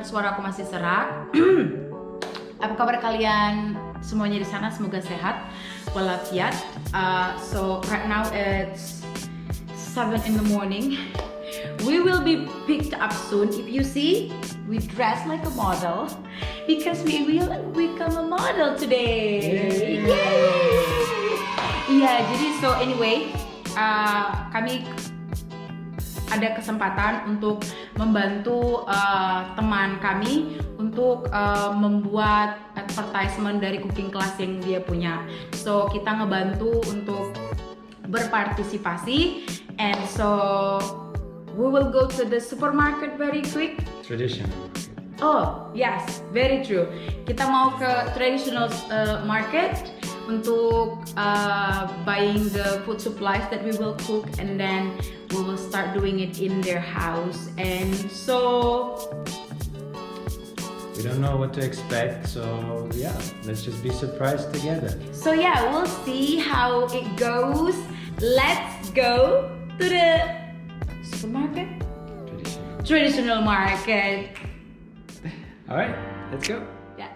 mendengar suara aku masih serak. Apa kabar kalian semuanya di sana? Semoga sehat walafiat. So right now it's 7 in the morning. We will be picked up soon. If you see, we dress like a model because we will become a model today. Yay! Iya, jadi so anyway, kami ada kesempatan untuk membantu teman kami untuk membuat advertisement dari cooking class yang dia punya. So kita ngebantu untuk berpartisipasi, and so we will go to the supermarket very quick. Traditional. Oh yes, very true. Kita mau ke traditional market untuk buying the food supplies that we will cook, and then we will start doing it in their house. And so we don't know what to expect, so yeah, let's just be surprised together. So yeah, we'll see how it goes. Let's go to the supermarket? Traditional market. All right, let's go. Yeah.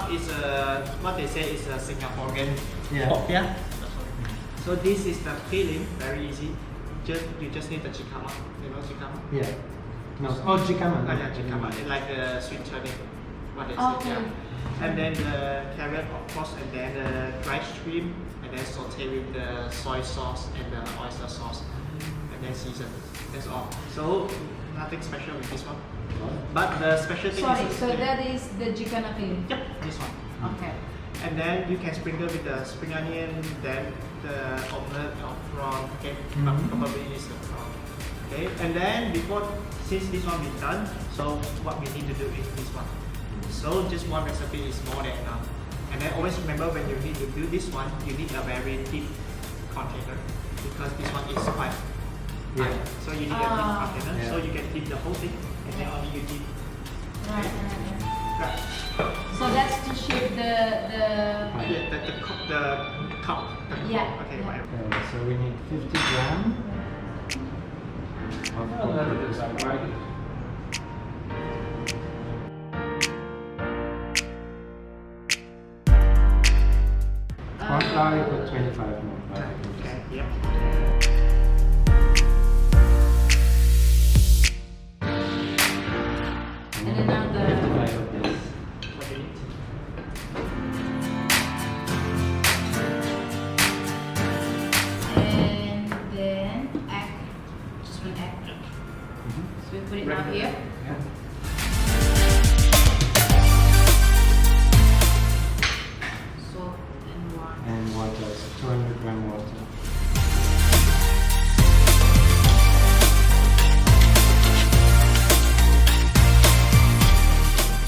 Is what they say is a Singaporean Yeah. pork, yeah. So this is the filling, very easy. You just need the jicama, you know jicama. Yeah. No. Oh, jicama. Yeah, jicama, like the sweet turnip, what they say, Okay. yeah. And then the carrot, of course, and then the dried shrimp, and then saute with the soy sauce and the oyster sauce, and then season. That's all. So nothing special with this one. But the special thing Sorry, is so that is the jicana filling. Yep, this one. Okay. And then you can sprinkle with the spring onion, then the omelette of prawn, okay, probably is the prawn. Okay, and then since this one is done, so what we need to do is this one. So just one recipe is more than enough. And then always remember when you need to do this one, you need a very deep container because this one is quite Yeah. so you need a deep container, Yeah. so you can dip the whole thing, and then only you dip. Right. Right. So that's to shape the Yeah, the cup. Yeah. Okay, Yeah. whatever. Okay, so we need 50 grams of pork. Corn flour, you put 25 more. Okay, yeah. and then now the 55 of this. What do you need? and then egg, just one egg. So we put it now here. Yeah. Salt and water. And water, so 200 gram water.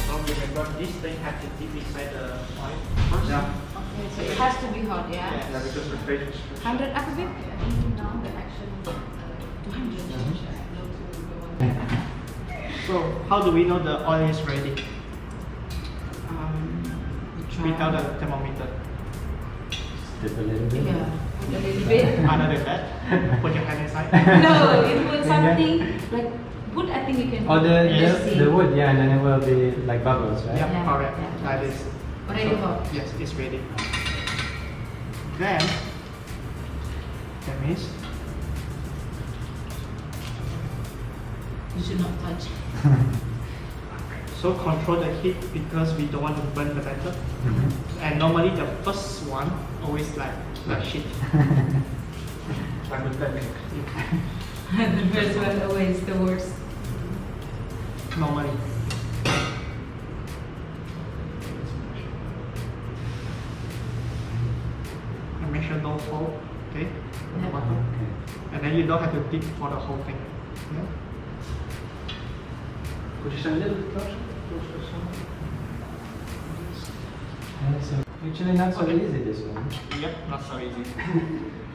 So remember, this thing has to dip inside 100 apa babe? 200. So how do we know the oil is ready? Without the thermometer. Dip a little bit. Yeah, a little bit. Other than that, put your hand inside. No, you put something like wood. I think you can. Oh, Yes. the wood, yeah, and then it will be like bubbles, right? Yep, Yeah, correct. yeah. Like this. Already hot. Yes, it's ready. Then, that means You should not touch. so control the heat because we don't want to burn the batter. Mhm. And normally the first one always like shit. Like the batter. The first one always the worst. Normally. And make sure don't fall, okay? On the Yeah. bottom. Okay. And then you don't have to dip for the whole thing. Yeah? Could you stand a little bit closer? Yeah, so actually not so Okay. easy this one. Yep, not so easy.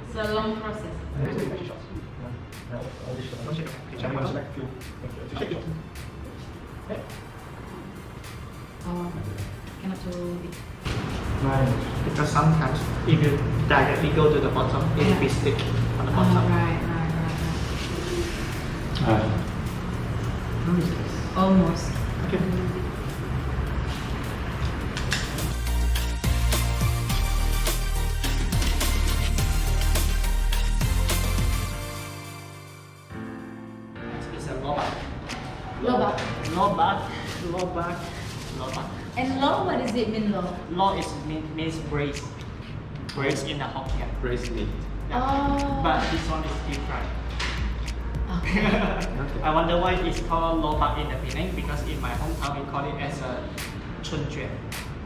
It's a long process. Shake it. Oh, cannot too big. Because sometimes if you directly go to the bottom, it will be stick on the Oh, bottom. right. How is this? Almost. Okay. Next is a lobak. Lobak. Lobak. And law, what does it mean, law? Law is means braised. Braised in the hot pan. Braised meat. Yeah. Oh. But this one is deep fried. Okay. I wonder why it's called lobak in the Penang because in my hometown we call it as a chunjuan.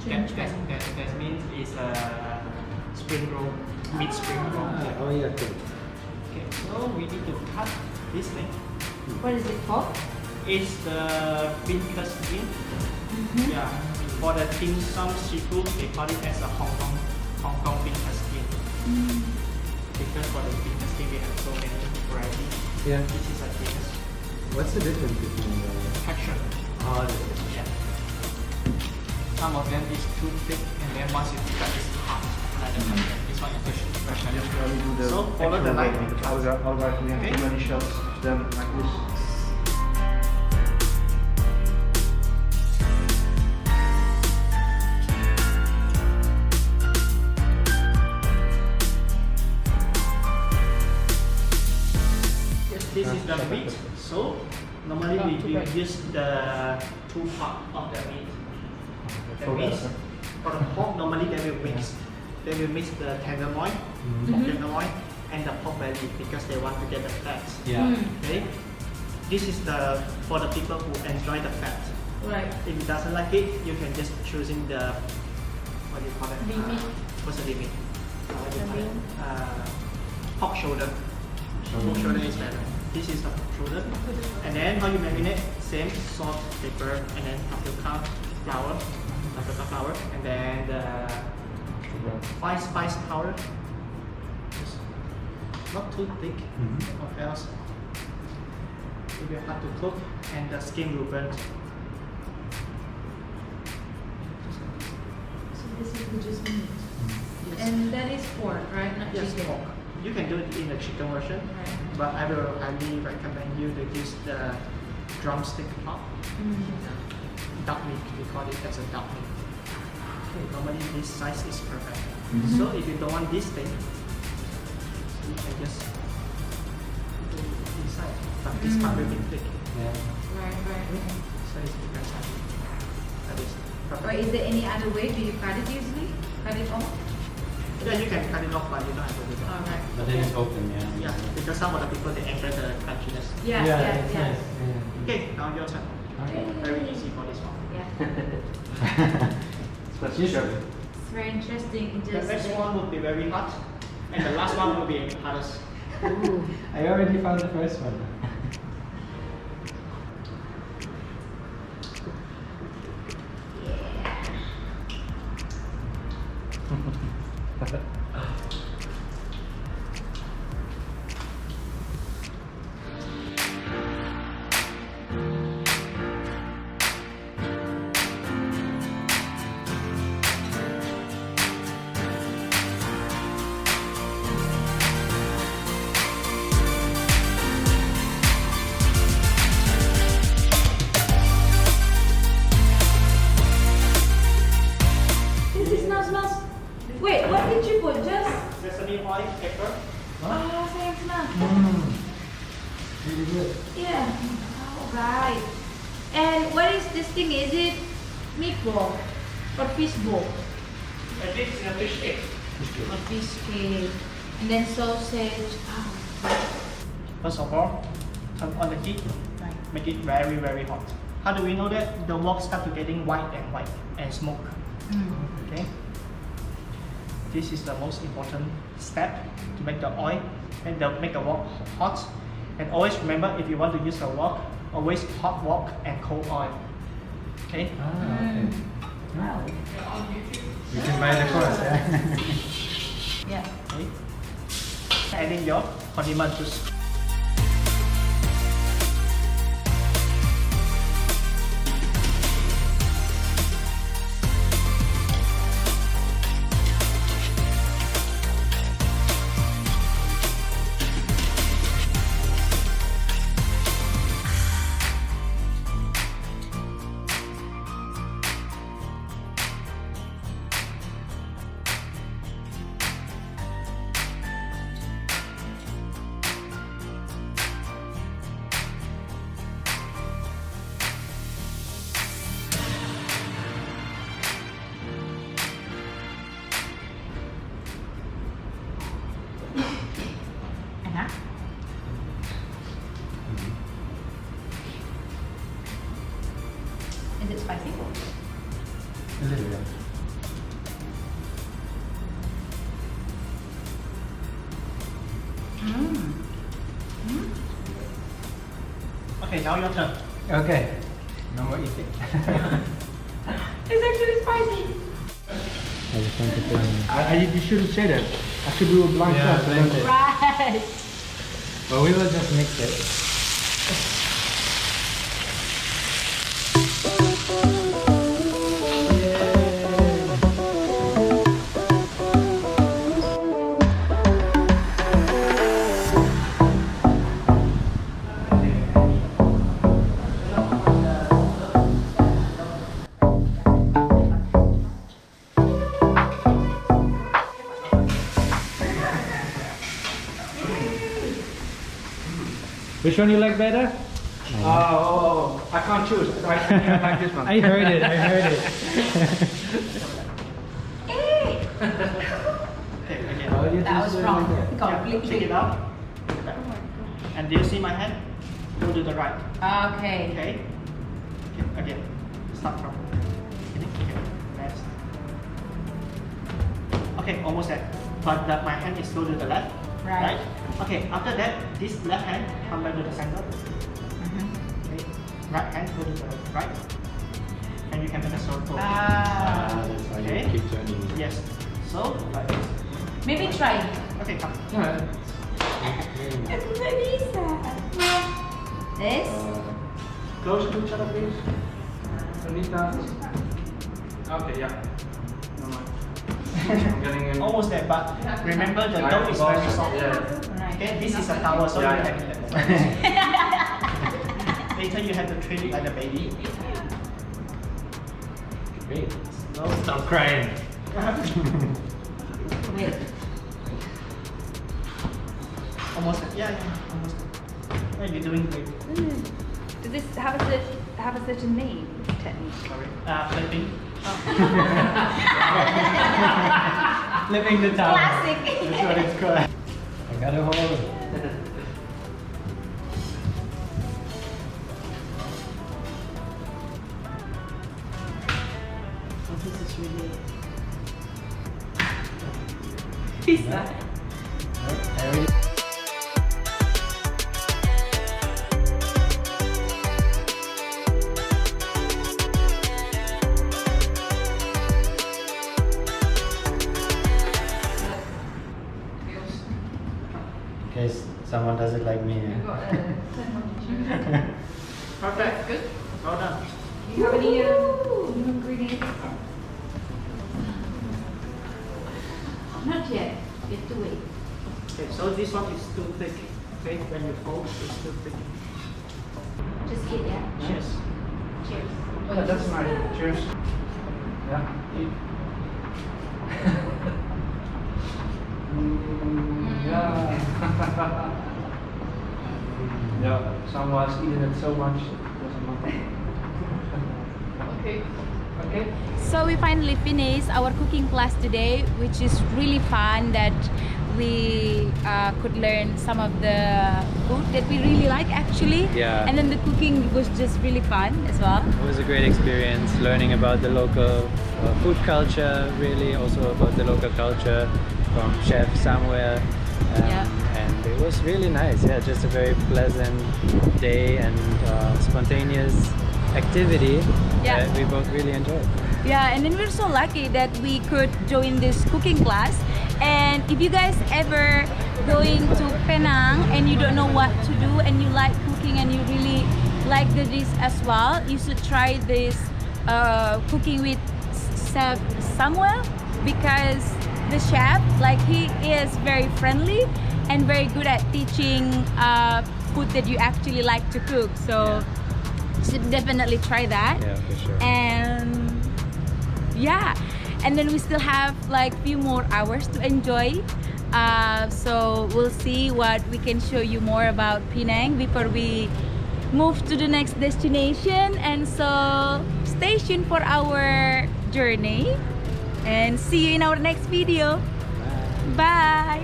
That means it's a spring roll, meat spring roll. Ah, oh yeah, good. Okay, so we need to cut this thing. What is it called? It's the finger skin. Mm-hmm. Yeah. For the dim sum seafood, they call it as a Hong Kong finger skin. Mm. Because for the finger skin we have so many varieties. Yeah. This is a finger What's the difference between the... texture. Oh, the... Yeah. Some of them is too thick, and then once you cut, it's hard. This one is the version. Just when we do the So, follow the line. Otherwise, we have Okay. too many shots of them like this. This is the meat. So, normally we use the two part of the meat. That means, for the pork, normally they will mix. They will mix the tenderloin, pork Mhm. tenderloin, and the pork belly because they want to get the fat. Yeah. Mm. Okay. This is the for the people who enjoy the fat. Right. If you doesn't like it, you can just choosing the what do you call it? Limit. What's the limit? What do you The call it? limit. Pork shoulder. Pork shoulder is better. This is the pork shoulder. And then how you marinate? Same salt, pepper, and then paprika flour, and then the white spice powder. Just not too thick, Mhm. or else it will be hard to cook, and the skin will burn. So this is the just meat. Yes. And that is pork, right? Not Yes, chicken. pork. You can do it in the chicken version, Right. but I will highly recommend you to use the drumstick part. Mm. Duck meat, we call it as a duck meat. Okay, normally this size is perfect. Mhm. So if you don't want this thing, you can just put it inside. But this part will be thick, Yeah. Right. so it's different size. That is Or perfect. is there any other way? Do you cut it usually? Cut it off? Yeah, you can cut it off, but you don't have to do that. Alright. But then it's open, yeah. Yeah, because some of the people they enjoy the crunchiness. Yeah. it's nice. Yeah. Okay, now your turn. Okay. Very easy for this one. Yeah. Let's Yes. show. It's very interesting. The Just next one would be very hot, and the last one will be hardest. Ooh. I already found the first one. Really good. Yeah. Alright. And what is this thing? Is it meatball or fish ball? And this is a fish cake. Or fish cake. And then sausage. Oh. First of all, turn on the heat. Right. Make it very, very hot. How do we know that? The wok start to getting white and smoke. Okay. This is the most important step to make the oil and make the wok hot. And always remember, if you want to use the wok, always hot wok and cold oil. Okay. Okay. Wow. You can buy the course, yeah? Yeah. Okay. Adding your condiment juice. Enak. Is it spicy? A little bit. Okay, now your turn. Okay. No more eating. It's actually spicy. I just want to put in. You shouldn't say that. I should do a blind Yeah, test. blend it. Right. Well, we will just mix it. Which one you like better? Oh, I can't choose. I like this one. I heard it, I heard it. Hey! Okay, again. Oh, you That was just- wrong. Yeah, take Completely. it out. And do you see my hand? Go to the right. Okay. Okay. Okay. Again. Start from beginning. Okay. Next. Okay, almost there. But my hand is go to the left. Right. Okay. After that, this left hand come back to the center. Okay. Right hand go to the right. And you can make a circle. Ah. That's why Okay. you keep turning. Yes. So like this. Maybe try. Okay, come. Yeah. It's bisa. This? Closer to each other, please. Anita. Okay, yeah. No mind. I'm getting in. Almost there, but remember the dough is very soft. Yeah. Right. Okay, this is a towel, so Yeah, you yeah. have it. Later you have to treat it like a baby. Great. No, Stop crying. Wait. almost there. Yeah, almost there. Yeah, you're doing great. Does this have a certain name, this technique? Sorry. Flipping. Flipping the towel. Classic. That's what it's called. I got a hold. So this is really. Bisa. I already. In case someone does it like me. Perfect. Good. Well done. Do you have any new ingredients? Not yet. You have to wait. Okay, so this one is too thick. Okay, when you fold, it's too thick. Just eat, yeah? Cheers. Cheers. Yeah, that's nice. Cheers. Yeah. Eat. Yeah. Yeah, some was eating it so much. Okay. Okay. So we finally finished our cooking class today, which is really fun that we could learn some of the food that we really like actually. Yeah. And then the cooking was just really fun as well. It was a great experience learning about the local food culture, really also about the local culture from Chef Samuel. Yeah. And it was really nice, yeah, just a very pleasant day and spontaneous activity Yeah. that we both really enjoyed. Yeah, and then we're so lucky that we could join this cooking class. And if you guys ever going to Penang and you don't know what to do and you like cooking and you really like the dish as well, you should try this cooking with Chef Samuel, because the chef, like, he is very friendly and very good at teaching food that you actually like to cook. So you should definitely try that. Yeah, for sure. And yeah, and then we still have like few more hours to enjoy, so we'll see what we can show you more about Penang before we move to the next destination. And so stay tuned for our journey and see you in our next video. Bye.